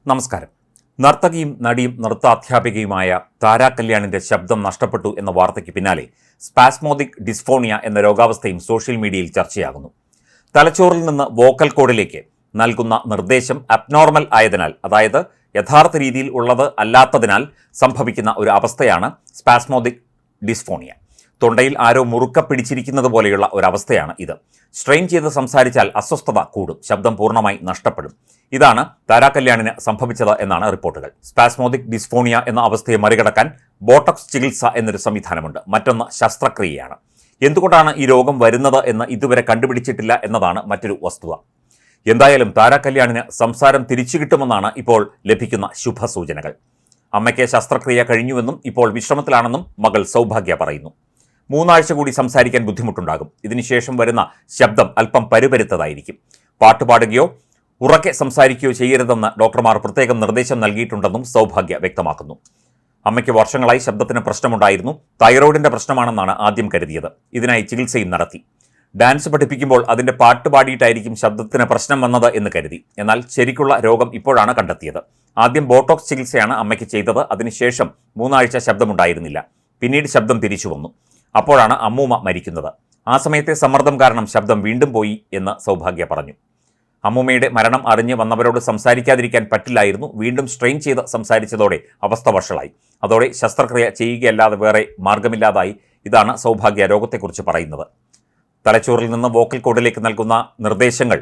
നമസ്കാരം. നർത്തകിയും നടിയും നൃത്താധ്യാപികയുമായ താരാ കല്യാണിന്റെ ശബ്ദം നഷ്ടപ്പെട്ടു എന്ന വാർത്തയ്ക്ക് പിന്നാലെ സ്പാസ്മോദിക് ഡിസ്ഫോണിയ എന്ന രോഗാവസ്ഥയും സോഷ്യൽ മീഡിയയിൽ ചർച്ചയാകുന്നു. തലച്ചോറിൽ നിന്ന് വോക്കൽ കോഡിലേക്ക് നൽകുന്ന നിർദ്ദേശം അബ്നോർമൽ ആയതിനാൽ, അതായത് യഥാർത്ഥ രീതിയിൽ ഉള്ളത് അല്ലാത്തതിനാൽ സംഭവിക്കുന്ന ഒരു അവസ്ഥയാണ് സ്പാസ്മോദിക് ഡിസ്ഫോണിയ. തൊണ്ടയിൽ ആരോ മുറുക്ക പിടിച്ചിരിക്കുന്നത് പോലെയുള്ള ഒരവസ്ഥയാണ് ഇത്. സ്ട്രെയിൻ ചെയ്ത് സംസാരിച്ചാൽ അസ്വസ്ഥത കൂടും, ശബ്ദം പൂർണ്ണമായി നഷ്ടപ്പെടും. ഇതാണ് താരാ കല്യാണിന് സംഭവിച്ചത് എന്നാണ് റിപ്പോർട്ടുകൾ. സ്പാസ്മോദിക് ഡിസ്ഫോണിയ എന്ന അവസ്ഥയെ മറികടക്കാൻ ബോട്ടോക്സ് ചികിത്സ എന്നൊരു സംവിധാനമുണ്ട്. മറ്റൊന്ന് ശസ്ത്രക്രിയയാണ്. എന്തുകൊണ്ടാണ് ഈ രോഗം വരുന്നത് എന്ന് ഇതുവരെ കണ്ടുപിടിച്ചിട്ടില്ല എന്നതാണ് മറ്റൊരു വസ്തുത. എന്തായാലും താരാ കല്യാണിന് സംസാരം തിരിച്ചു കിട്ടുമെന്നാണ് ഇപ്പോൾ ലഭിക്കുന്ന ശുഭസൂചനകൾ. അമ്മയ്ക്ക് ശസ്ത്രക്രിയ കഴിഞ്ഞുവെന്നും ഇപ്പോൾ വിശ്രമത്തിലാണെന്നും മകൾ സൗഭാഗ്യ പറയുന്നു. 3 ആഴ്ച കൂടി സംസാരിക്കാൻ ബുദ്ധിമുട്ടുണ്ടാകും. ഇതിനുശേഷം വരുന്ന ശബ്ദം അല്പം പരുപരുത്തതായിരിക്കും. പാട്ടുപാടുകയോ ഉറക്കെ സംസാരിക്കുകയോ ചെയ്യരുതെന്ന് ഡോക്ടർമാർ പ്രത്യേകം നിർദ്ദേശം നൽകിയിട്ടുണ്ടെന്നും സൗഭാഗ്യ വ്യക്തമാക്കുന്നു. അമ്മയ്ക്ക് വർഷങ്ങളായി ശബ്ദത്തിന് പ്രശ്നമുണ്ടായിരുന്നു. തൈറോയിഡിന്റെ പ്രശ്നമാണെന്നാണ് ആദ്യം കരുതിയത്. ഇതിനായി ചികിത്സയും നടത്തി. ഡാൻസ് പഠിപ്പിക്കുമ്പോൾ അതിന്റെ പാട്ട് പാടിയിട്ടായിരിക്കും ശബ്ദത്തിന് പ്രശ്നം വന്നത് എന്ന് കരുതി. എന്നാൽ ശരിക്കുള്ള രോഗം ഇപ്പോഴാണ് കണ്ടെത്തിയത്. ആദ്യം ബോട്ടോക്സ് ചികിത്സയാണ് അമ്മയ്ക്ക് ചെയ്തത്. അതിനുശേഷം 3 ആഴ്ച ശബ്ദമുണ്ടായിരുന്നില്ല. പിന്നീട് ശബ്ദം തിരിച്ചു വന്നു. അപ്പോഴാണ് അമ്മൂമ്മ മരിക്കുന്നത്. ആ സമയത്തെ സമ്മർദ്ദം കാരണം ശബ്ദം വീണ്ടും പോയി എന്ന് സൗഭാഗ്യ പറഞ്ഞു. അമ്മൂമ്മയുടെ മരണം അറിഞ്ഞ് വന്നവരോട് സംസാരിക്കാതിരിക്കാൻ പറ്റില്ലായിരുന്നു. വീണ്ടും സ്ട്രെയിൻ ചെയ്ത് സംസാരിച്ചതോടെ അവസ്ഥ വഷളായി. അതോടെ ശസ്ത്രക്രിയ ചെയ്യുകയല്ലാതെ വേറെ മാർഗമില്ലാതായി. ഇതാണ് സൗഭാഗ്യ രോഗത്തെക്കുറിച്ച് പറയുന്നത്. തലച്ചോറിൽ നിന്ന് വോക്കൽ കോഡിലേക്ക് നൽകുന്ന നിർദ്ദേശങ്ങൾ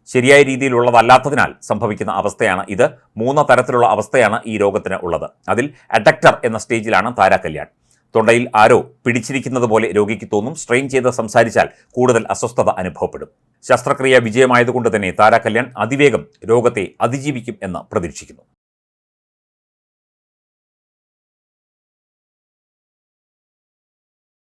ശരിയായ രീതിയിലുള്ളതല്ലാത്തതിനാൽ സംഭവിക്കുന്ന അവസ്ഥയാണ് ഇത്. 3 തരത്തിലുള്ള അവസ്ഥയാണ് ഈ രോഗത്തിന് ഉള്ളത്. അതിൽ അഡക്ടർ എന്ന സ്റ്റേജിലാണ് താരാ കല്യാൺ. തൊണ്ടയിൽ ആരോ പിടിച്ചിരിക്കുന്നത് പോലെ രോഗിക്ക് തോന്നും. സ്ട്രെയിൻ ചെയ്ത് സംസാരിച്ചാൽ കൂടുതൽ അസ്വസ്ഥത അനുഭവപ്പെടും. ശസ്ത്രക്രിയ വിജയമായതുകൊണ്ട് തന്നെ താരാ കല്യാൺ അതിവേഗം രോഗത്തെ അതിജീവിക്കും എന്ന് പ്രതീക്ഷിക്കുന്നു.